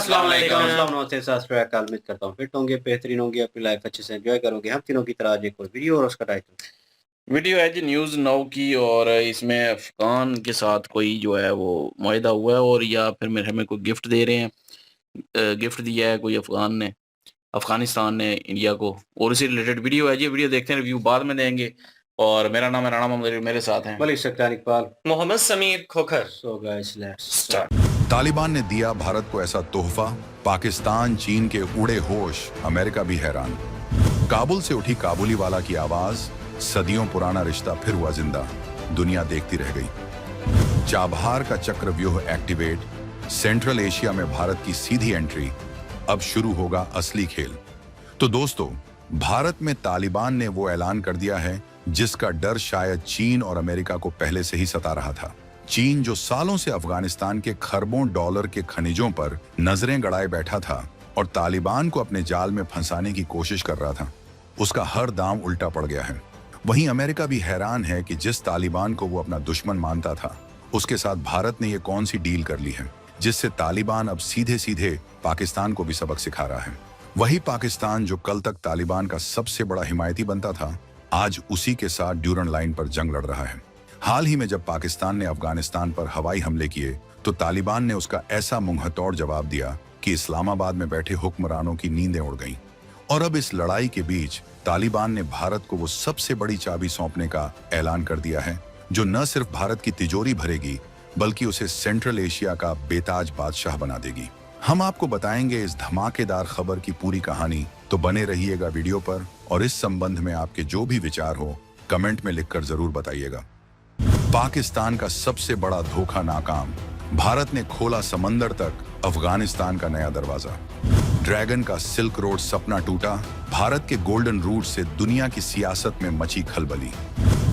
अस्सलाम वालेकुम। नमस्ते, सत श्री अकाल। उम्मीद करता हूँ फिट होंगे, बेहतरीन होंगे, अपनी लाइफ अच्छे से एंजॉय करोगे। हम तीनों की तरह आज एक और वीडियो और उसका टाइटल। वीडियो है जी न्यूज़ नाउ की और इसमें अफ़गान के साथ कोई जो है वो मुआहिदा हुआ है और या फिर मेरे हमें कोई गिफ्ट दे रहे हैं। गिफ्ट दिया है कोई अफ़गानिस्तान ने इंडिया को और इसी रिलेटेड वीडियो है जी। वीडियो देखते हैं, रिव्यू बाद में देंगे। और मेरा नाम है राणा मोहम्मद, मेरे साथ हैं Malik Sakhtar Iqbal, Mohammad Sameer Khokhar. So guys let's start. Taliban ने दिया भारत को ऐसा तोहफा, पाकिस्तान चीन के उड़े होश, अमेरिका भी हैरान। काबुल से उठी काबुली वाला की आवाज, सदियों पुराना रिश्ता फिर हुआ जिंदा, दुनिया देखती रह गई। चाबहार का चक्रव्यूह एक्टिवेट, सेंट्रल एशिया में भारत की सीधी एंट्री, अब शुरू होगा असली खेल। तो दोस्तों, भारत में तालिबान ने वो ऐलान कर दिया है जिसका डर शायद चीन और अमेरिका को पहले से ही सता रहा था। चीन जो सालों से अफगानिस्तान के खरबों डॉलर के खनिजों पर नजरें गड़ाए बैठा था और तालिबान को अपने जाल में फंसाने की कोशिश कर रहा था, उसका हर दांव उल्टा पड़ गया है। वहीं अमेरिका भी हैरान है कि जिस तालिबान को वो अपना दुश्मन मानता था, उसके साथ भारत ने ये कौन सी डील कर ली है जिससे तालिबान अब सीधे सीधे पाकिस्तान को भी सबक सिखा रहा है। वही पाकिस्तान जो कल तक तालिबान का सबसे बड़ा हिमायती बनता था, आज उसी के साथ ड्यूरन लाइन पर जंग लड़ रहा है। हाल ही में जब पाकिस्तान ने अफगानिस्तान पर हवाई हमले किए तो तालिबान ने उसका ऐसा मुंहतोड़ जवाब दिया कि इस्लामाबाद में बैठे हुक्मरानों की नींदें उड़ गईं। और अब इस लड़ाई के बीच तालिबान ने भारत को वो सबसे बड़ी चाबी सौंपने का ऐलान कर दिया है जो न सिर्फ भारत की तिजोरी भरेगी बल्कि उसे सेंट्रल एशिया का बेताज बादशाह बना देगी। हम आपको बताएंगे इस धमाकेदार खबर की पूरी कहानी, तो बने रहिएगा वीडियो पर और इस संबंध में आपके जो भी विचार हो कमेंट में लिखकर जरूर बताइएगा। पाकिस्तान का सबसे बड़ा धोखा नाकाम, भारत ने खोला समंदर तक अफगानिस्तान का नया दरवाजा। ड्रैगन का सिल्क रोड सपना टूटा, भारत के गोल्डन रूट से दुनिया की सियासत में मची खलबली।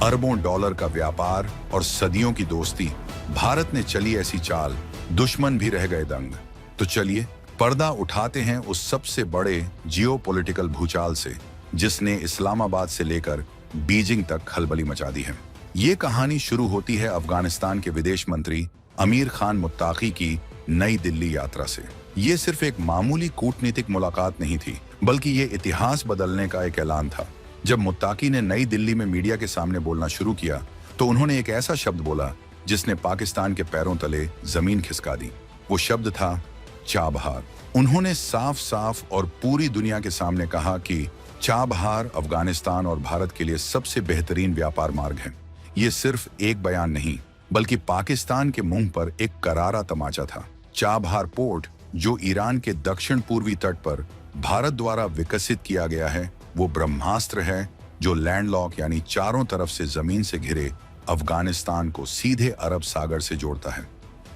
अरबों डॉलर का व्यापार और सदियों की दोस्ती, भारत ने चली ऐसी चाल, दुश्मन भी रह गए दंग। तो चलिए पर्दा उठाते हैं उस सबसे बड़े जियोपॉलिटिकल भूचाल से जिसने इस्लामाबाद से लेकर बीजिंग तक खलबली मचा दी है। ये कहानी शुरू होती है अफगानिस्तान के विदेश मंत्री अमीर खान मुत्ताकी की नई दिल्ली यात्रा से। ये सिर्फ एक मामूली कूटनीतिक मुलाकात नहीं थी, बल्कि ये इतिहास बदलने का एक ऐलान था। जब मुत्ताकी ने नई दिल्ली में मीडिया के सामने बोलना शुरू किया तो उन्होंने एक ऐसा शब्द बोला जिसने पाकिस्तान के पैरों तले जमीन खिसका दी। वो शब्द था चाबहार। उन्होंने साफ साफ और पूरी दुनिया के सामने कहा कि चाबहार अफगानिस्तान और भारत के लिए सबसे बेहतरीन व्यापार मार्ग है। ये सिर्फ एक बयान नहीं, बल्कि पाकिस्तान के मुंह पर एक करारा तमाचा था। चाबहार पोर्ट, जो ईरान के दक्षिण पूर्वी तट पर भारत द्वारा विकसित किया गया है, वो ब्रह्मास्त्र है जो लैंडलॉक यानी चारों तरफ से जमीन से घिरे अफगानिस्तान को सीधे अरब सागर से जोड़ता है।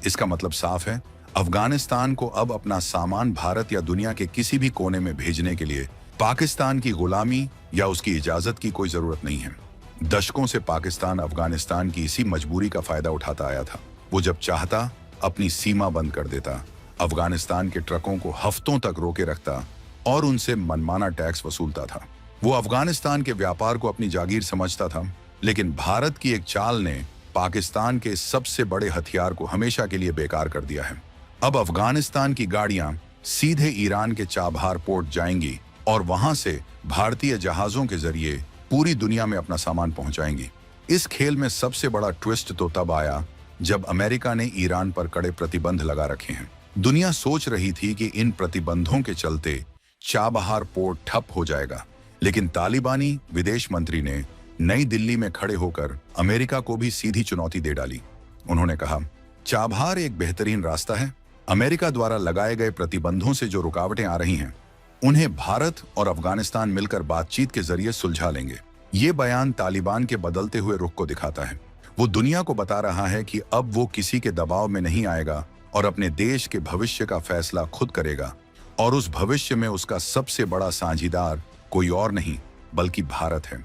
इसका मतलब साफ है, अफगानिस्तान को अब अपना सामान भारत या दुनिया के किसी भी कोने में भेजने के लिए पाकिस्तान की गुलामी या उसकी इजाजत की कोई जरूरत नहीं है। दशकों से पाकिस्तान अफगानिस्तान की इसी मजबूरी का फायदा उठाता आया था। वो जब चाहता अपनी सीमा बंद कर देता, अफगानिस्तान के ट्रकों को हफ्तों तक रोके रखता और उनसे मनमाना टैक्स वसूलता था। वो अफगानिस्तान के व्यापार को अपनी जागीर समझता था, लेकिन भारत की एक चाल ने पाकिस्तान के सबसे बड़े हथियार को हमेशा के लिए बेकार कर दिया है। अब अफगानिस्तान की गाड़ियां सीधे ईरान के चाबहार पोर्ट जाएंगी और वहां से भारतीय जहाजों के जरिए पूरी दुनिया में अपना सामान पहुंचाएंगी। इस खेल में सबसे बड़ा ट्विस्ट तो तब आया जब अमेरिका ने ईरान पर कड़े प्रतिबंध लगा रखे हैं। दुनिया सोच रही थी कि इन प्रतिबंधों के चलते चाबहार पोर्ट ठप हो जाएगा, लेकिन तालिबानी विदेश मंत्री ने नई दिल्ली में खड़े होकर अमेरिका को भी सीधी चुनौती दे डाली। उन्होंने कहा, चाबहार एक बेहतरीन रास्ता है। अमेरिका द्वारा लगाए गए प्रतिबंधों से जो रुकावटें आ रही हैं, उन्हें भारत और अफगानिस्तान मिलकर बातचीत के जरिए सुलझा लेंगे। ये बयान तालिबान के बदलते हुए रुख को दिखाता है। वो दुनिया को बता रहा है कि अब वो किसी के दबाव में नहीं आएगा और अपने देश के भविष्य का फैसला खुद करेगा, और उस भविष्य में उसका सबसे बड़ा साझीदार कोई और नहीं बल्कि भारत है।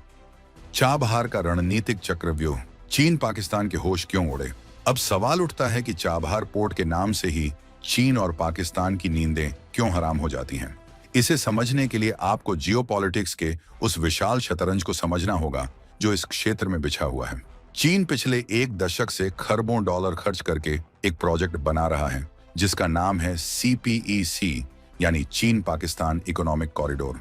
चाबहार का रणनीतिक चक्रव्यूह, चीन पाकिस्तान के होश क्यों उड़े? अब सवाल उठता है कि चाबहार पोर्ट के नाम से ही चीन और पाकिस्तान की नींदें क्यों हराम हो जाती हैं। इसे समझने के लिए आपको जियोपॉलिटिक्स के उस विशाल शतरंज को समझना होगा जो इस क्षेत्र में बिछा हुआ है। चीन पिछले एक दशक से खरबों डॉलर खर्च करके एक प्रोजेक्ट बना रहा है जिसका नाम है CPEC यानी चीन पाकिस्तान इकोनॉमिक कॉरिडोर।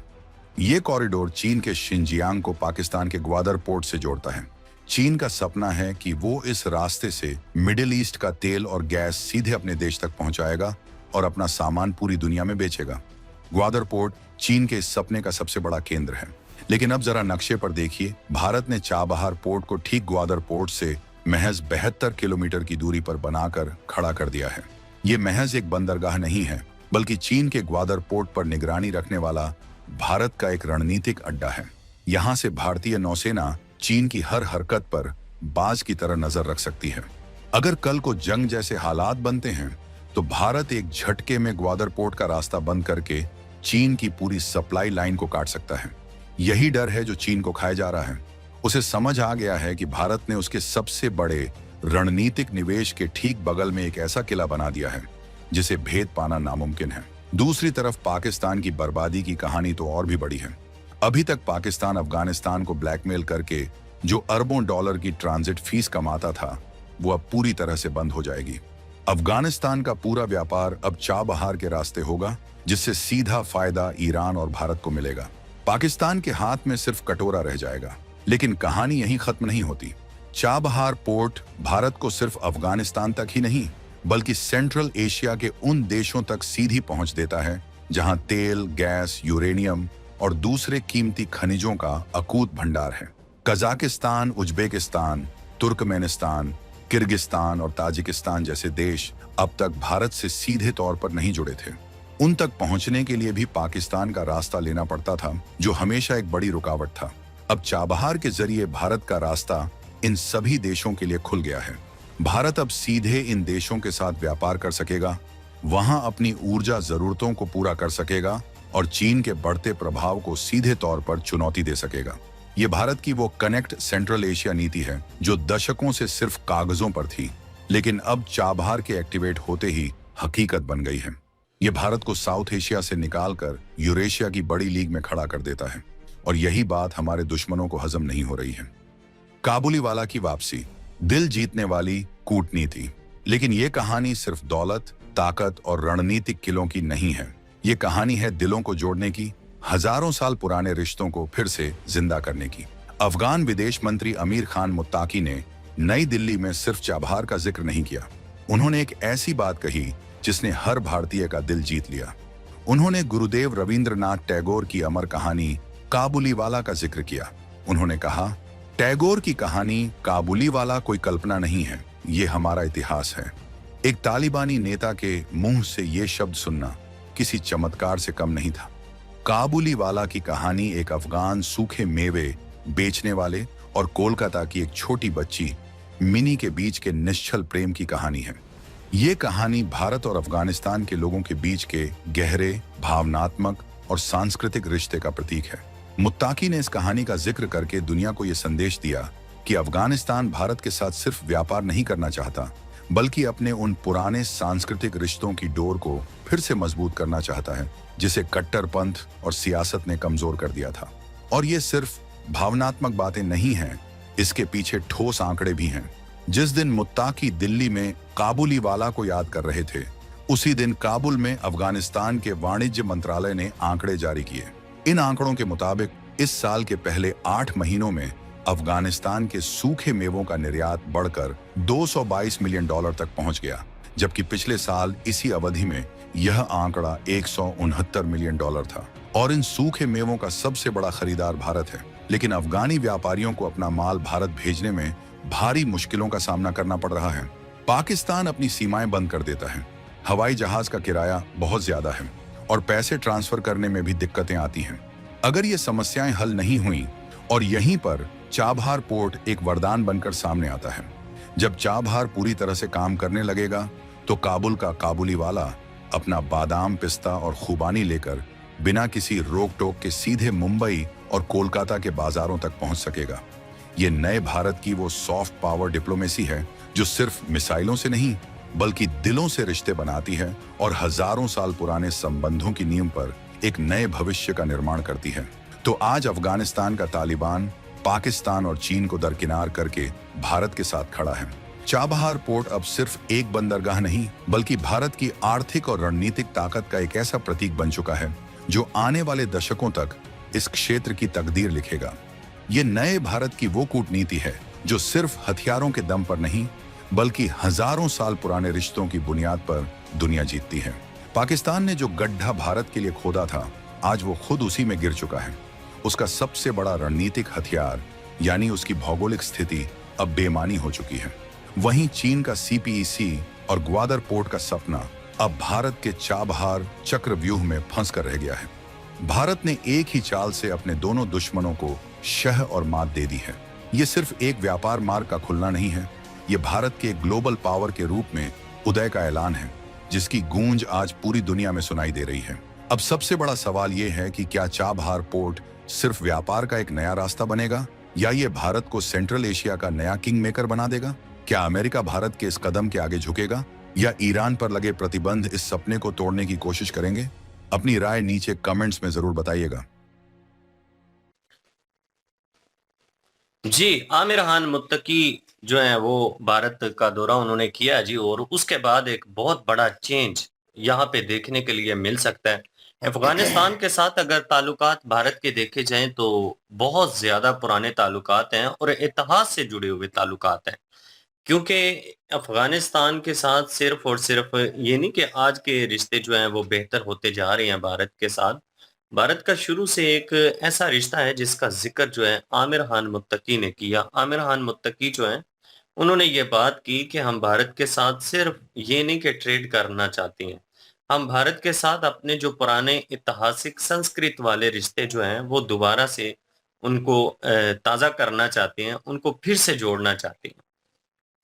ये कॉरिडोर चीन के शिनजियांग को पाकिस्तान के ग्वादर पोर्ट से जोड़ता है। चीन का सपना है कि वो इस रास्ते से मिडिल ईस्ट का तेल और गैस सीधे अपने देश तक पहुंचाएगा और अपना सामान पूरी दुनिया में बेचेगा। ग्वादर पोर्ट चीन के इस सपने का सबसे बड़ा केंद्र है। लेकिन अब जरा नक्शे पर देखिए, भारत ने चाबहार पोर्ट को ठीक ग्वादर पोर्ट से महज 72 किलोमीटर की दूरी पर बनाकर खड़ा कर दिया है। ये महज एक बंदरगाह नहीं है, बल्कि चीन के ग्वादर पोर्ट पर निगरानी रखने वाला भारत का एक रणनीतिक अड्डा है। यहाँ से भारतीय नौसेना चीन की हर हरकत पर बाज की तरह नजर रख सकती है। अगर कल को जंग जैसे हालात बनते हैं तो भारत एक झटके में ग्वादर पोर्ट का रास्ता बंद करके चीन की पूरी सप्लाई लाइन को काट सकता है। यही डर है जो चीन को खाए जा रहा है। उसे समझ आ गया है कि भारत ने उसके सबसे बड़े रणनीतिक निवेश के ठीक बगल में एक ऐसा किला बना दिया है जिसे भेद पाना नामुमकिन है। दूसरी तरफ पाकिस्तान की बर्बादी की कहानी तो और भी बड़ी है। अभी तक पाकिस्तान अफगानिस्तान को ब्लैकमेल करके जो अरबों डॉलर की ट्रांजिट फीस कमाता था, वो अब पूरी तरह से बंद हो जाएगी। अफगानिस्तान का पूरा व्यापार अब चाबहार के रास्ते होगा, जिससे सीधा फायदा ईरान और भारत को मिलेगा। पाकिस्तान के हाथ में सिर्फ कटोरा रह जाएगा। लेकिन कहानी यहीं खत्म नहीं होती। चाबहार पोर्ट भारत को सिर्फ अफगानिस्तान तक ही नहीं, बल्कि सेंट्रल एशिया के उन देशों तक सीधी पहुंच देता है जहां तेल, गैस, यूरेनियम और दूसरे कीमती खनिजों का अकूत भंडार है। कजाकिस्तान, उज्बेकिस्तान, तुर्कमेनिस्तान, किर्गिस्तान और ताजिकिस्तान जैसे देश अब तक भारत से सीधे तौर पर नहीं जुड़े थे। उन तक पहुंचने के लिए भी पाकिस्तान का रास्ता लेना पड़ता था, जो हमेशा एक बड़ी रुकावट था। अब चाबहार के जरिए भारत का रास्ता इन सभी देशों के लिए खुल गया है। भारत अब सीधे इन देशों के साथ व्यापार कर सकेगा, वहां अपनी ऊर्जा जरूरतों को पूरा कर सकेगा और चीन के बढ़ते प्रभाव को सीधे तौर पर चुनौती दे सकेगा। ये भारत की वो कनेक्ट सेंट्रल एशिया नीति है जो दशकों से सिर्फ कागजों पर थी, लेकिन अब चाबहार के एक्टिवेट होते ही हकीकत बन गई है। ये भारत को साउथ एशिया से निकालकर यूरेशिया की बड़ी लीग में खड़ा कर देता है, और यही बात हमारे दुश्मनों को हजम नहीं हो रही है। काबुलीवाला की वापसी, दिल जीतने वाली कूटनीति। लेकिन ये कहानी सिर्फ दौलत, ताकत और रणनीतिक किलों की नहीं है। ये कहानी है दिलों को जोड़ने की, हजारों साल पुराने रिश्तों को फिर से जिंदा करने की। अफगान विदेश मंत्री अमीर खान मुत्ताकी ने नई दिल्ली में सिर्फ चाबहार का जिक्र नहीं किया। उन्होंने एक ऐसी बात कही जिसने हर भारतीय का दिल जीत लिया। उन्होंने गुरुदेव रविंद्रनाथ टैगोर की अमर कहानी काबुलीवाला का जिक्र किया। उन्होंने कहा, टैगोर की कहानी काबुलीवाला कोई कल्पना नहीं है, ये हमारा इतिहास है। एक तालिबानी नेता के मुंह से ये शब्द सुनना किसी चमत्कार से कम नहीं था। काबुलीवाला की कहानी एक अफगान सूखे मेवे बेचने वाले और कोलकाता की एक छोटी बच्ची मिनी के बीच के निश्चल प्रेम की कहानी है। ये कहानी भारत और अफगानिस्तान के लोगों के बीच के गहरे, भावनात्मक और सांस्कृतिक रिश्ते का प्रतीक है। मुत्ताकी ने इस कहानी का जिक्र करके दुनिया को यह संदेश दिया कि अफगानिस्तान भारत के साथ सिर्फ व्यापार नहीं करना चाहता, बल्कि अपने उन पुराने सांस्कृतिक रिश्तों की डोर को फिर से मजबूत करना चाहता है, जिसे कट्टरपंथ और सियासत ने कमजोर कर दिया था। और ये सिर्फ भावनात्मक बातें नहीं हैं, इसके पीछे ठोस आंकड़े भी हैं। जिस दिन मुत्ताकी दिल्ली में काबुलीवाला को याद कर रहे थे, उसी दिन काबुल में अफगानिस्तान के वाणिज्य मंत्रालय ने आंकड़े जारी किए। इन आंकड़ों के मुताबिक इस साल के पहले 8 महीनों में अफगानिस्तान के सूखे मेवों का निर्यात बढ़कर $222 मिलियन तक पहुंच गया, जबकि पिछले साल इसी अवधि में यह आंकड़ा $169 मिलियन था। और इन सूखे मेवों का सबसे बड़ा खरीदार भारत है। लेकिन अफगानी व्यापारियों को अपना माल भारत भेजने में भारी मुश्किलों का सामना करना पड़ रहा है। पाकिस्तान अपनी सीमाएं बंद कर देता है, हवाई जहाज का किराया बहुत ज्यादा है और पैसे ट्रांसफर करने में भी दिक्कतें आती हैं। अगर ये समस्याएं हल नहीं हुई और यहीं पर चाबहार पोर्ट एक वरदान बनकर सामने आता है। जब चाबहार पूरी तरह से काम करने लगेगा तो काबुल का काबुलीवाला अपना बादाम, पिस्ता और खुबानी लेकर बिना किसी रोक टोक के सीधे मुंबई और कोलकाता के बाजारों तक पहुंच सकेगा। ये नए भारत की वो सॉफ्ट पावर डिप्लोमेसी है जो सिर्फ मिसाइलों से नहीं, बल्कि दिलों से रिश्ते बनाती है और हजारों साल पुराने संबंधों की नींव पर एक नए भविष्य का निर्माण करती है। तो आज अफगानिस्तान का तालिबान पाकिस्तान और चीन को दरकिनार करके भारत के साथ खड़ा है। चाबहार पोर्ट अब सिर्फ एक बंदरगाह नहीं बल्कि भारत की आर्थिक और रणनीतिक ताकत का एक ऐसा प्रतीक बन चुका है जो आने वाले दशकों तक इस क्षेत्र की तकदीर लिखेगा। ये नए भारत की वो कूटनीति है जो सिर्फ हथियारों के दम पर नहीं बल्कि हजारों साल पुराने रिश्तों की बुनियाद पर दुनिया जीतती है। पाकिस्तान ने जो गड्ढा भारत के लिए खोदा था, आज वो खुद उसी में गिर चुका है। उसका सबसे बड़ा रणनीतिक हथियार यानी उसकी भौगोलिक स्थिति अब बेमानी हो चुकी है। वहीं चीन का सीपीईसी और ग्वादर पोर्ट का सपना अब भारत के चाबहार चक्रव्यूह में फंस कर रह गया है। भारत ने एक ही चाल से अपने दोनों दुश्मनों को शह और मात दे दी है। ये सिर्फ एक व्यापार मार्ग का खुलना नहीं है, ये भारत के ग्लोबल पावर के रूप में उदय का ऐलान है, जिसकी गूंज आज पूरी दुनिया में सुनाई दे रही है। अब सबसे बड़ा सवाल ये है कि क्या चाबहार पोर्ट सिर्फ व्यापार का एक नया रास्ता बनेगा या ये भारत को सेंट्रल एशिया का नया किंग मेकर बना देगा? क्या अमेरिका भारत के इस कदम के आगे झुकेगा या ईरान पर लगे प्रतिबंध इस सपने को तोड़ने की कोशिश करेंगे? अपनी राय नीचे कमेंट्स में जरूर बताइएगा। जी, आमिर खान मुत्तकी जो है वो भारत का दौरा उन्होंने किया जी, और उसके बाद एक बहुत बड़ा चेंज यहाँ पे देखने के लिए मिल सकता है। अफगानिस्तान के साथ अगर ताल्लुकात भारत के देखे जाएं तो बहुत ज्यादा पुराने ताल्लुकात हैं और इतिहाद से जुड़े हुए ताल्लुकात हैं, क्योंकि अफगानिस्तान के साथ सिर्फ और सिर्फ ये नहीं कि आज के रिश्ते जो हैं वो बेहतर होते जा रहे हैं भारत के साथ। भारत का शुरू से एक ऐसा रिश्ता है जिसका जिक्र जो है आमिर खान मुत्तकी ने किया। आमिर खान मुत्तकी जो है उन्होंने ये बात की कि हम भारत के साथ सिर्फ ये नहीं कि ट्रेड करना चाहते हैं, हम भारत के साथ अपने जो पुराने ऐतिहासिक संस्कृत वाले रिश्ते जो हैं वो दोबारा से उनको ताज़ा करना चाहते हैं, उनको फिर से जोड़ना चाहते हैं।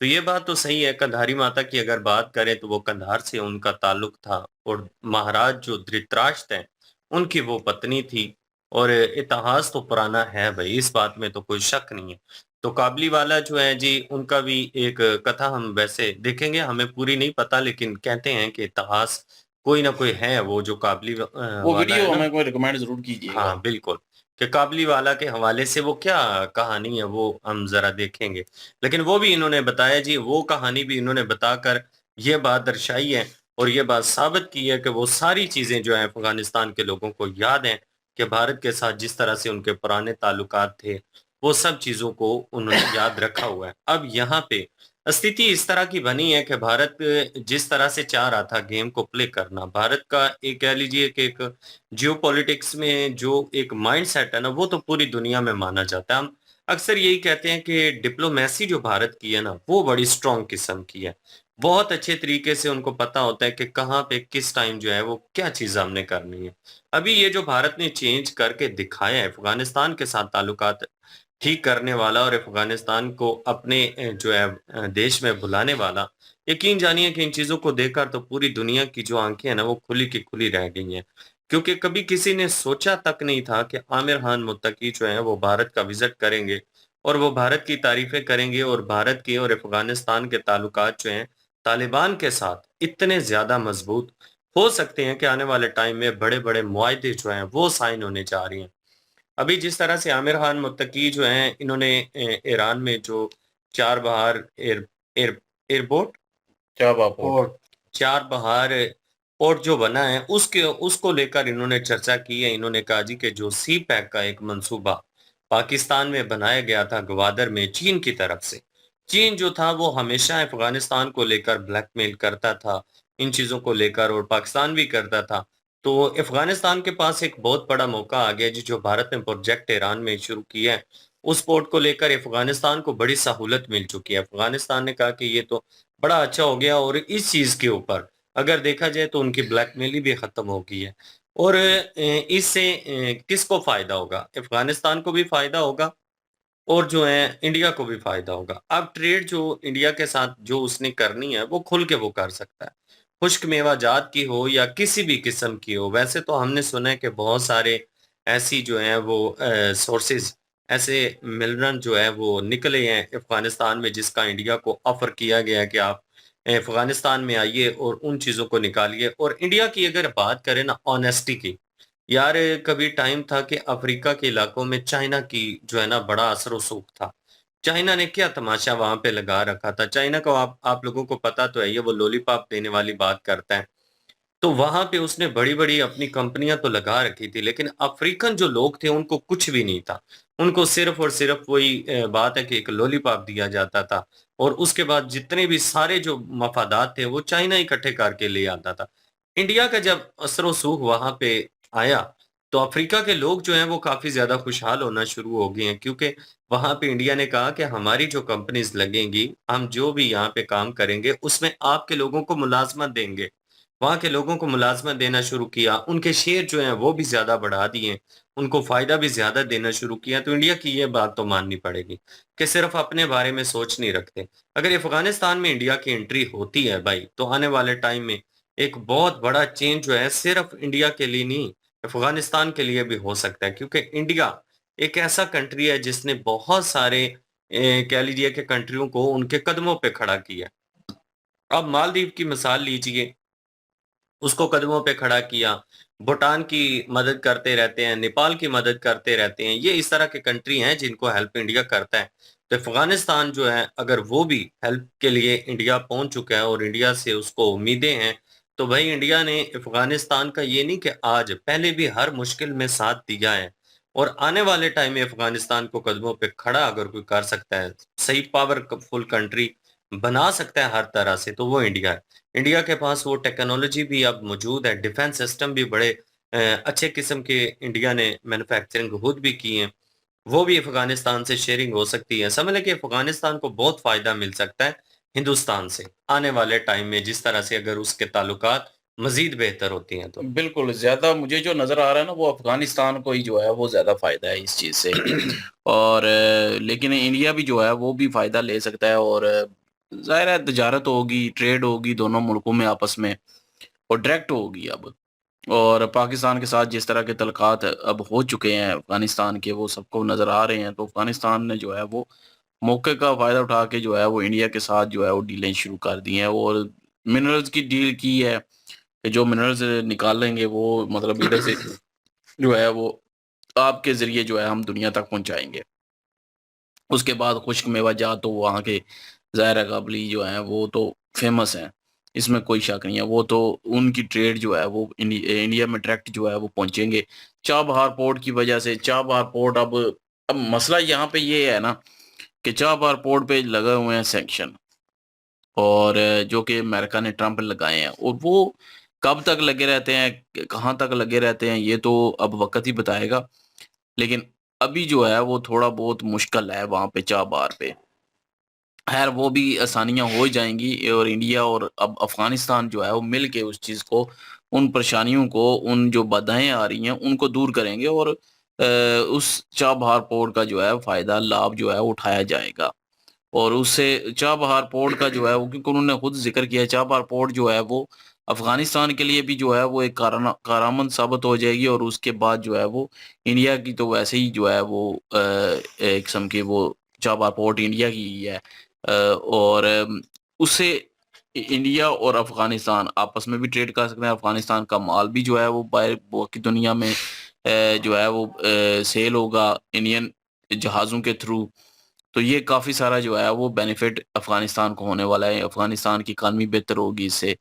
तो ये बात तो सही है। कंधारी माता की अगर बात करें तो वो कंधार से उनका ताल्लुक था और महाराज जो धृतराष्ट्र हैं उनकी वो पत्नी थी, और इतिहास तो पुराना है भाई, इस बात में तो कोई शक नहीं है। तो काबली वाला जो है जी उनका भी एक कथा हम वैसे देखेंगे, हमें पूरी नहीं पता, लेकिन कहते हैं कि इतिहास कोई ना कोई है वो जो काबली वो वाला वीडियो है ना। हमें कोई रिकमेंड ज़रूर कीजिएगा। हाँ, बिल्कुल, कि काबुलीवाला के हवाले से वो क्या कहानी है वो हम ज़रा देखेंगे। लेकिन वो भी इन्होंने बताया जी, वो कहानी भी इन्होंने बताकर ये बात दर्शाई है और ये बात साबित की है कि वो सारी चीज़ें जो हैं अफ़गानिस्तान के लोगों को याद हैं कि भारत के साथ जिस तरह से उनके पुराने ताल्लुकात थे, वो सब चीज़ों को उन्होंने याद रखा हुआ है। अब यहाँ पे स्थिति इस तरह की बनी है कि भारत जिस तरह से चाह रहा था गेम को प्ले करना, भारत का एक कह लीजिए कि एक जियोपॉलिटिक्स में जो एक माइंडसेट है ना, वो तो पूरी दुनिया में माना जाता है। हम अक्सर यही कहते हैं कि डिप्लोमेसी जो भारत की है ना, वो बड़ी स्ट्रॉन्ग किस्म की है। बहुत अच्छे तरीके से उनको पता होता है कि कहाँ पे किस टाइम जो है वो क्या चीज़ हमने करनी है। अभी ये जो भारत ने चेंज करके दिखाया है अफ़गानिस्तान के साथ ताल्लुकात ठीक करने वाला और अफ़गानिस्तान को अपने जो है देश में बुलाने वाला, यकीन जानिए कि इन चीज़ों को देखकर तो पूरी दुनिया की जो आँखें हैं ना, वो खुली की खुली रह गई हैं। क्योंकि कभी किसी ने सोचा तक नहीं था कि आमिर खान मुत्तकी जो हैं वो भारत का विज़िट करेंगे और वो भारत की तारीफ़ें करेंगे और भारत के और अफ़गानिस्तान के ताल्लुकात जो हैं, तालिबान के साथ इतने ज़्यादा मज़बूत हो सकते हैं कि आने वाले टाइम में बड़े-बड़े मुआहदे जो हैं, वो साइन होने जा रही हैं। अभी जिस तरह से आमिर खान मुत्तकी जो हैं, इन्होंने ईरान में जो चार बहार एयर एयर एयरपोर्ट चाबा पोर्ट। और चार बहार पोर्ट जो बना है उसके उसको लेकर इन्होंने चर्चा की है। इन्होंने कहा जी कि जो सी पैक का एक मंसूबा पाकिस्तान में बनाया गया था ग्वादर में चीन की तरफ से, चीन जो था वो हमेशा अफगानिस्तान को लेकर ब्लैकमेल करता था इन चीज़ों को लेकर, और पाकिस्तान भी करता था। तो अफगानिस्तान के पास एक बहुत बड़ा मौका आ गया जी, जो भारत ने प्रोजेक्ट ईरान में शुरू किया है उस पोर्ट को लेकर अफगानिस्तान को बड़ी सहूलत मिल चुकी है। अफगानिस्तान ने कहा कि ये तो बड़ा अच्छा हो गया, और इस चीज़ के ऊपर अगर देखा जाए तो उनकी ब्लैकमेलिंग भी खत्म हो गई है। और इससे किसको फायदा होगा? अफगानिस्तान को भी फायदा होगा और जो है इंडिया को भी फायदा होगा। अब ट्रेड जो इंडिया के साथ जो उसने करनी है वो खुल के वो कर सकता है, खुश्क मेवा जात की हो या किसी भी किस्म की हो। वैसे तो हमने सुना है कि बहुत सारे ऐसी जो हैं वो सोर्सेज, ऐसे मिनरल जो है वो निकले हैं अफगानिस्तान में, जिसका इंडिया को ऑफर किया गया है कि आप अफगानिस्तान में आइए और उन चीज़ों को निकालिए। और इंडिया की अगर बात करें ना ऑनेस्टी की, यार कभी टाइम था कि अफ्रीका के इलाकों में चाइना की जो है ना बड़ा असर रसूख था। चाइना ने क्या तमाशा वहां पे लगा रखा था। चाइना को आप लोगों को पता तो है, ये वो लॉलीपॉप देने वाली बात करता है। तो वहां पे उसने बड़ी-बड़ी अपनी कंपनियां तो लगा रखी थी, लेकिन अफ्रीकन जो लोग थे उनको कुछ भी नहीं था। उनको सिर्फ और सिर्फ वही बात है कि एक लॉलीपॉप दिया जाता था, और उसके बाद जितने भी सारे जो मफादात थे वो चाइना इकट्ठे करके ले आता था। इंडिया का जब असर सूख वहां पे आया, तो अफ्रीका के लोग जो हैं वो काफी ज्यादा खुशहाल होना शुरू हो गए हैं, क्योंकि वहां पे इंडिया ने कहा कि हमारी जो कंपनीज लगेंगी, हम जो भी यहाँ पे काम करेंगे उसमें आपके लोगों को मुलाजमत देंगे। वहाँ के लोगों को मुलाज़मत देना शुरू किया, उनके शेयर जो हैं वो भी ज़्यादा बढ़ा दिए, उनको फ़ायदा भी ज़्यादा देना शुरू किया। तो इंडिया की ये बात तो माननी पड़ेगी कि सिर्फ़ अपने बारे में सोच नहीं रखते। अगर ये अफ़गानिस्तान में इंडिया की एंट्री होती है भाई, तो आने वाले टाइम में एक बहुत बड़ा चेंज जो है सिर्फ़ इंडिया के लिए नहीं, अफ़गानिस्तान के लिए भी हो सकता है, क्योंकि इंडिया एक ऐसा कंट्री है जिसने बहुत सारे कह लीजिए कि कंट्रियों को उनके कदमों पे खड़ा किया। अब मालदीव की मिसाल लीजिए, उसको कदमों पे खड़ा किया, भूटान की मदद करते रहते हैं, नेपाल की मदद करते रहते हैं। ये इस तरह के कंट्री हैं जिनको हेल्प इंडिया करता है। तो अफ़गानिस्तान जो है, अगर वो भी हेल्प के लिए इंडिया पहुँच चुका है और इंडिया से उसको उम्मीदें हैं, तो भाई इंडिया ने अफ़गानिस्तान का ये नहीं कि आज, पहले भी हर मुश्किल में साथ दिया है, और आने वाले टाइम में अफ़गानिस्तान को कदमों पे खड़ा अगर कोई कर सकता है, सही पावरफुल कंट्री बना सकता है हर तरह से, तो वो इंडिया है। इंडिया के पास वो टेक्नोलॉजी भी अब मौजूद है, डिफेंस सिस्टम भी बड़े अच्छे किस्म के इंडिया ने मैन्युफैक्चरिंग खुद भी की है, वो भी अफ़गानिस्तान से शेयरिंग हो सकती है। समझ लें कि अफ़गानिस्तान को बहुत फ़ायदा मिल सकता है हिंदुस्तान से, आने वाले टाइम में जिस तरह से अगर उसके ताल्लुकात मज़ीद बेहतर होती हैं तो। बिल्कुल, ज़्यादा मुझे जो नज़र आ रहा है ना, वो अफ़गानिस्तान को ही जो है वो ज़्यादा फ़ायदा है इस चीज़ से। और लेकिन इंडिया भी जो है वो भी फ़ायदा ले सकता है, और ज़ाहिर है तजारत होगी, ट्रेड होगी दोनों मुल्कों में आपस में, और डायरेक्ट होगी अब। और पाकिस्तान के साथ जिस तरह के तल्क़ात अब हो चुके हैं अफ़गानिस्तान के, वो सबको नज़र आ रहे हैं, तो अफ़गानिस्तान ने जो है वो मौके का फ़ायदा उठा के जो है वो इंडिया के साथ जो है वो डीलें शुरू कर दी हैं, और मिनरल्स की डील की है कि जो मिनरल्स निकालेंगे वो मतलब इधर से जो है वो आपके ज़रिए जो है हम दुनिया तक पहुँचाएँगे। उसके बाद खुश्क मेवाजात तो वहाँ के ज़ाहिर है काबली जो हैं वो तो फ़ेमस हैं, इसमें कोई शक नहीं है। वो तो उनकी ट्रेड जो है वो इंडिया में डायरेक्ट जो है वो पहुँचेंगे। चाबहार पोर्ट की वजह से, चाबहार पोर्ट अब मसला यहाँ पे ये है ना कि चाबहार पोर्ट पे लगे हुए हैं सैंक्शन, और जो कि अमेरिका ने ट्रंप लगाए हैं, और वो कब तक लगे रहते हैं, कहाँ तक लगे रहते हैं, ये तो अब वक़्त ही बताएगा। लेकिन अभी जो है वो थोड़ा बहुत मुश्किल है वहाँ पे चाबहार पे। ख़ैर वो भी आसानियाँ हो जाएँगी, और इंडिया और अब अफ़गानिस्तान जो है वो मिल के उस चीज़ को, उन परेशानियों को, उन जो बाधाएँ आ रही हैं उनको दूर करेंगे, और उस चाबहार पोर्ट का जो है फ़ायदा, लाभ जो है वो उठाया जाएगा। और उससे चाबहार पोर्ट का जो है वो, क्योंकि उन्होंने खुद ज़िक्र किया है, चाबहार पोर्ट जो है वो अफ़गानिस्तान के लिए भी जो है वो एक कारआमद साबित हो जाएगी, और उसके बाद जो है वो इंडिया की तो वैसे ही जो है वो एक किस्म की वो चाबहार पोर्ट इंडिया की ही है। और उससे इंडिया और अफ़गानिस्तान आपस में भी ट्रेड कर सकते हैं। अफ़गानिस्तान का माल भी जो है वो बाहर बाकी दुनिया में जो है वो सेल होगा इंडियन जहाज़ों के थ्रू। तो ये काफ़ी सारा जो है वो बेनिफिट अफ़गानिस्तान को होने वाला है। अफ़गानिस्तान की इकॉनमी बेहतर होगी इससे,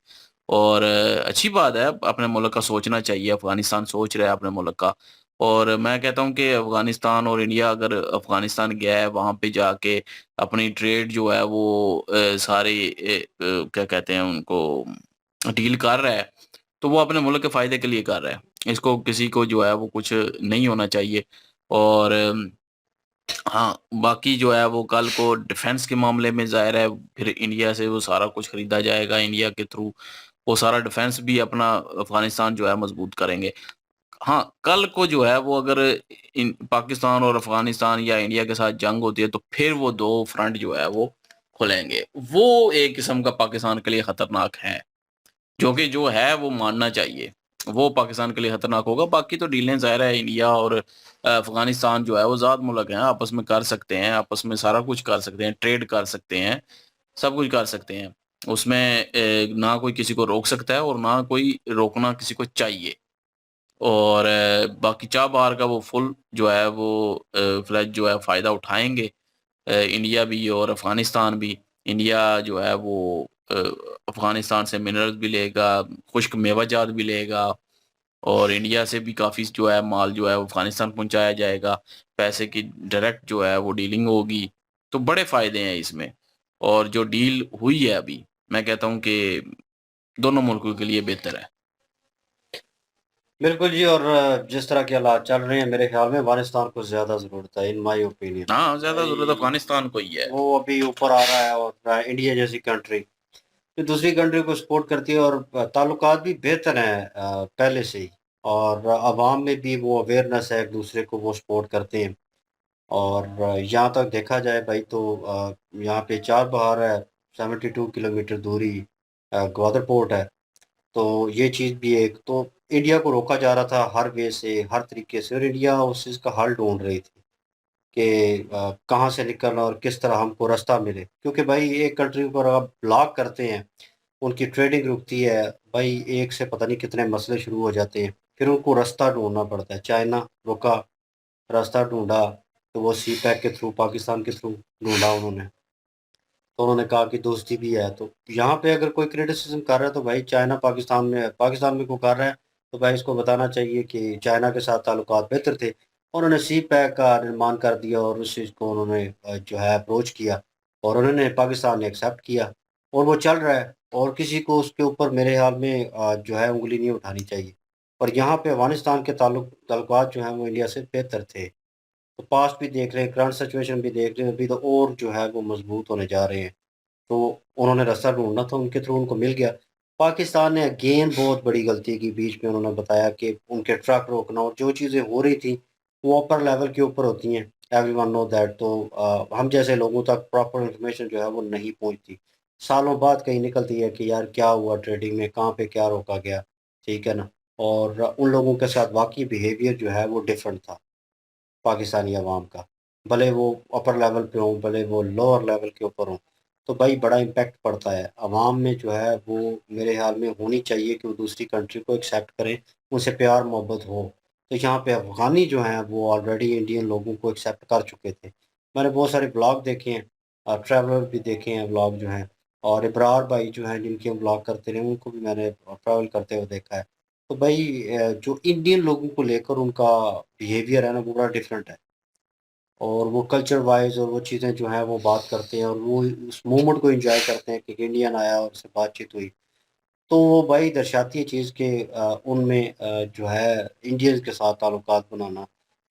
और अच्छी बात है, अपने मुल्क का सोचना चाहिए। अफ़गानिस्तान सोच रहा है अपने मुल्क का, और मैं कहता हूँ कि अफ़गानिस्तान और इंडिया अगर अफ़गानिस्तान गया है वहाँ पे जाके अपनी ट्रेड जो है वो सारे क्या कहते हैं उनको डील कर रहा है, तो वो अपने मुल्क के फ़ायदे के लिए कर रहा है। इसको किसी को जो है वो कुछ नहीं होना चाहिए। और हाँ, बाकी जो है वो कल को डिफेंस के मामले में ज़ाहिर है फिर इंडिया से वो सारा कुछ खरीदा जाएगा इंडिया के थ्रू। वो सारा डिफेंस भी अपना अफ़गानिस्तान जो है मज़बूत करेंगे। हाँ, कल को जो है वो अगर इन पाकिस्तान और अफ़गानिस्तान या इंडिया के साथ जंग होती है, तो फिर वो 2 फ्रंट जो है वो खुलेंगे। वो एक किस्म का पाकिस्तान के लिए खतरनाक है। जो कि जो है वो मानना चाहिए। वो पाकिस्तान के लिए खतरनाक होगा। बाकी तो डीलें ज़ाहिर है इंडिया और अफ़गानिस्तान जो है वो ज़ात मुल्क हैं, आपस में कर सकते हैं, आपस में सारा कुछ कर सकते हैं, ट्रेड कर सकते हैं, सब कुछ कर सकते हैं। उसमें ना कोई किसी को रोक सकता है और ना कोई रोकना किसी को चाहिए। और बाकी चाबहार का वो फुल जो है वो फ्लेज जो है फ़ायदा उठाएँगे। इंडिया भी और अफ़गानिस्तान भी। इंडिया जो है वो अफ़गानिस्तान से मिनरल्स भी लेगा, खुश्क मेवाजात भी लेगा और इंडिया से भी काफ़ी जो है माल जो है वो अफ़गानिस्तान पहुँचाया जाएगा। पैसे की डायरेक्ट जो है वो डीलिंग होगी, तो बड़े फ़ायदे हैं इसमें। और जो डील हुई है अभी, मैं कहता हूँ कि दोनों मुल्कों के लिए बेहतर है। बिल्कुल जी। और जिस तरह के हालात चल रहे हैं, मेरे ख्याल में अफ़गानिस्तान को ज़्यादा ज़रूरत है, इन माय ओपिनियन। हाँ, ज़्यादा ज़रूरत भाई अफ़गानिस्तान को ही है। वो अभी ऊपर आ रहा है और इंडिया जैसी कंट्री तो दूसरी कंट्री को सपोर्ट करती है और ताल्लुकात भी बेहतर हैं पहले से ही। और अवाम में भी वो अवेयरनेस है, एक दूसरे को वो सपोर्ट करते हैं। और यहाँ तक देखा जाए भाई तो यहाँ पे चार बहार है, 72 किलोमीटर दूरी ग्वादर पोर्ट है। तो ये चीज़ भी एक तो इंडिया को रोका जा रहा था हर वे से, हर तरीके से, और इंडिया उस चीज़ का हल ढूँढ रही थी कि कहाँ से निकलना और किस तरह हमको रास्ता मिले। क्योंकि भाई एक कंट्री को अगर आप ब्लॉक करते हैं, उनकी ट्रेडिंग रुकती है, भाई एक से पता नहीं कितने मसले शुरू हो जाते हैं। फिर उनको रास्ता ढूँढना पड़ता है। चाइना रुका, रास्ता ढूँढा, तो वो सी पैक के थ्रू, पाकिस्तान के थ्रू ढूँढा उन्होंने। तो उन्होंने कहा कि दोस्ती भी है। तो यहाँ पे अगर कोई क्रिटिसिज्म कर रहा है तो भाई चाइना पाकिस्तान में को कर रहा है, तो भाई इसको बताना चाहिए कि चाइना के साथ ताल्लुकात बेहतर थे। उन्होंने सी पैक का निर्माण कर दिया और उस चीज़ को उन्होंने जो है अप्रोच किया और उन्होंने पाकिस्तान ने एक्सेप्ट किया और वो चल रहा है। और किसी को उसके ऊपर मेरे ख्याल में जो है उँगली नहीं उठानी चाहिए। और यहाँ पे अफ़गानिस्तान के ताल्लुकात जो हैं वो इंडिया से बेहतर थे। तो पास्ट भी देख रहे हैं, करंट सिचुएशन भी देख रहे हैं, अभी तो और जो है वो मज़बूत होने जा रहे हैं। तो उन्होंने रास्ता ढूँढना था, उनके थ्रू उनको मिल गया। पाकिस्तान ने अगेन बहुत बड़ी गलती की, बीच में उन्होंने बताया कि उनके ट्रक रोकना और जो चीज़ें हो रही थी, वो अपर लेवल के ऊपर होती हैं, एवरीवन नो दैट। तो हम जैसे लोगों तक प्रॉपर इन्फॉर्मेशन जो है वो नहीं पहुँचती। सालों बाद कहीं निकलती है कि यार क्या हुआ ट्रेडिंग में, कहाँ पे क्या रोका गया, ठीक है ना? और उन लोगों के साथ वाक़ई बिहेवियर जो है वो डिफरेंट था, पाकिस्तानी अवाम का। भले वो अपर लेवल पे हों, भले वो लोअर लेवल के ऊपर हों, तो भाई बड़ा इम्पैक्ट पड़ता है। अवाम में जो है वो मेरे ख़्याल में होनी चाहिए कि वो दूसरी कंट्री को एक्सेप्ट करें, उनसे प्यार मोहब्बत हो। तो यहाँ पे अफ़गानी जो हैं वो ऑलरेडी इंडियन लोगों को एक्सेप्ट कर चुके थे। मैंने बहुत सारे व्लॉग देखे हैं, ट्रैवलर भी देखे हैं व्लॉग जो हैं, और इब्रार भाई जो हैं जिनके हम व्लॉग करते रहे, उनको भी मैंने ट्रैवल करते हुए देखा है। तो भाई जो इंडियन लोगों को लेकर उनका बिहेवियर है ना, वो बड़ा डिफरेंट है। और वो कल्चर वाइज़ और वो चीज़ें जो हैं वो बात करते हैं और वो उस मोमेंट को एन्जॉय करते हैं कि एक इंडियन आया और उससे बातचीत हुई। तो वो भाई दर्शाती है चीज़ कि उनमें जो है इंडियंस के साथ ताल्लुकात बनाना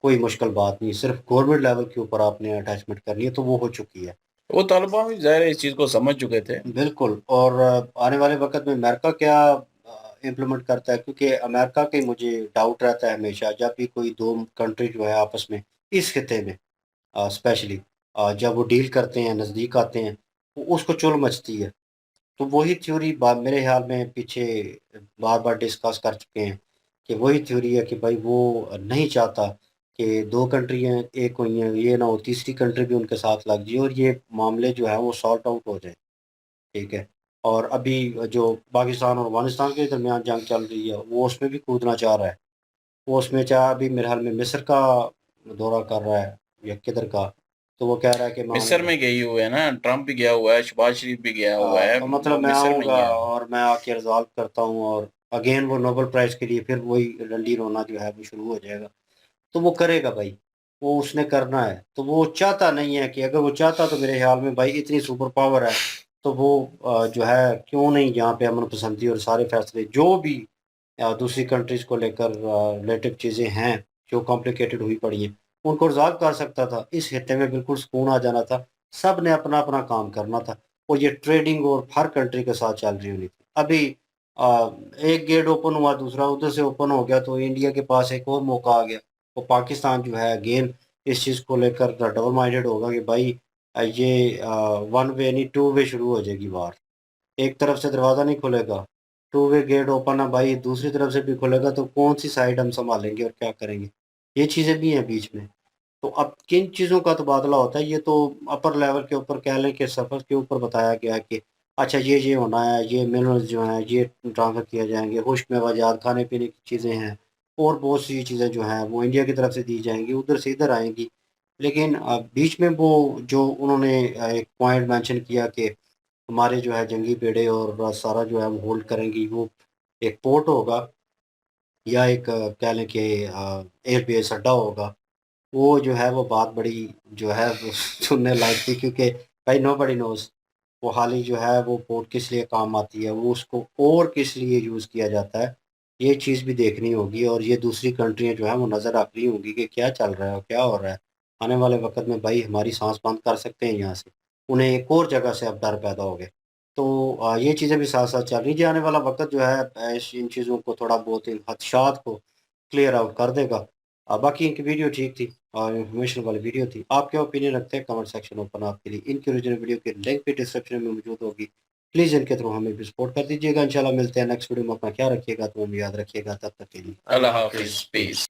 कोई मुश्किल बात नहीं, सिर्फ़ गवर्नमेंट लेवल के ऊपर आपने अटैचमेंट करनी है, तो वो हो चुकी है। वो तालिबान भी ज़ाहिर है इस चीज़ को समझ चुके थे। बिल्कुल। और आने वाले वक़्त में अमेरिका क्या इम्प्लीमेंट करता है, क्योंकि अमेरिका के मुझे डाउट रहता है हमेशा जब भी कोई 2 कंट्री जो है आपस में इस खित्ते में स्पेशली जब वो डील करते हैं, नज़दीक आते हैं, तो उसको चुल मचती है। तो वही थ्योरी मेरे ख़्याल में पीछे बार-बार डिस्कस कर चुके हैं कि वही थ्योरी है कि भाई वो नहीं चाहता कि 2 कंट्रियाँ एक हुई हैं, ये ना हो तीसरी कंट्री भी उनके साथ लग जाए और ये मामले जो है वो सॉर्ट आउट हो जाए, ठीक है? और अभी जो पाकिस्तान और अफ़गानिस्तान के दरमियान जंग चल रही है, वो उसमें भी कूदना चाह रहा है। वो उसमें चाह अभी मेरे ख़्याल में मिस्र का दौरा कर रहा है या किधर का, तो वो कह रहा है कि मैं मिस्र आऊँगा। में गए हुए हैं ना, ट्रम्प भी गया हुआ है, शहबाज शरीफ भी गया हुआ है, तो वो मतलब मैं मिस्र में ही आऊँगा है। और मैं आके रिज़ॉल्व करता हूँ और अगेन वो नोबेल प्राइज़ के लिए फिर वही रंडी रोना जो है वो शुरू हो जाएगा। तो वो करेगा भाई, वो उसने करना है। तो वो चाहता नहीं है कि अगर वो चाहता तो मेरे ख़्याल में भाई इतनी सुपर पावर है, तो वो जो है क्यों नहीं यहाँ पे अमन पसंदी और सारे फ़ैसले जो भी दूसरी कंट्रीज़ को लेकर रिलेटिव चीज़ें हैं, जो कॉम्प्लिकेटेड हुई पड़ी हैं, उनको रिज़ॉल्व कर सकता था। इस खित्ते में बिल्कुल सुकून आ जाना था, सब ने अपना-अपना काम करना था और ये ट्रेडिंग और हर कंट्री के साथ चल रही होनी थी। अभी एक गेट ओपन हुआ, दूसरा उधर से ओपन हो गया, तो इंडिया के पास एक और मौका आ गया। तो पाकिस्तान जो है अगेन इस चीज़ को लेकर डबल माइंडेड होगा कि भाई ये वन वे नहीं टू वे शुरू हो जाएगी वार। एक तरफ से दरवाज़ा नहीं खुलेगा, टू वे गेट ओपन है भाई, दूसरी तरफ से भी खुलेगा तो कौन-सी साइड हम सँभालेंगे और क्या करेंगे? ये चीज़ें भी हैं बीच में। तो अब किन चीज़ों का तबादला होता है, ये तो अपर लेवल के ऊपर कह लें कि सफ़र के ऊपर बताया गया है कि अच्छा ये होना है, ये मिनरल्स जो हैं ये ट्रांसफ़र किए जाएँगे, खुश्क मेवाजात, खाने-पीने की चीज़ें हैं और बहुत सी चीज़ें जो हैं वो इंडिया की तरफ से दी जाएँगी, उधर से इधर आएँगी। लेकिन बीच में वो जो उन्होंने एक पॉइंट मेंशन किया कि हमारे जो है जंगी बेड़े और सारा जो है हम होल्ड करेंगी, वो एक पोर्ट होगा या एक कह लें कि एयर बेस अड्डा होगा। वो जो है वो बात बड़ी जो है वो सुनने लायक थी, क्योंकि भाई नोबडी नोज़ वो हाली जो है वो पोर्ट किस लिए काम आती है, वो उसको और किस लिए यूज़ किया जाता है, ये चीज़ भी देखनी होगी। और ये दूसरी कंट्रियाँ जो हैं वो नज़र रख रही होंगी कि क्या चल रहा है और क्या हो रहा है। आने वाले वक़्त में भाई हमारी साँस बंद कर सकते हैं यहाँ से, उन्हें एक और जगह से अब डर पैदा हो गया। तो ये चीज़ें भी साथ-साथ चल रही हैं। जी, आने वाला वक़्त जो है इन चीज़ों को थोड़ा बहुत इन खदशात को क्लियर आउट कर देगा। बाकी इनकी वीडियो ठीक थी और इन्फॉर्मेशन वाली वीडियो थी। आप क्या ओपिनियन रखते हैं? कमेंट सेक्शन ओपन आपके लिए। इनकी ओरिजिनल वीडियो की लिंक भी डिस्क्रिप्शन में मौजूद होगी। प्लीज़ इनके थ्रू हमें भी सपोर्ट कर दीजिएगा। इंशाल्लाह मिलते हैं नेक्स्ट वीडियो में। अपना ख्याल रखिएगा, दुआ में याद रखिएगा। तब तक के लिए अल्लाह हाफिज़, पीस।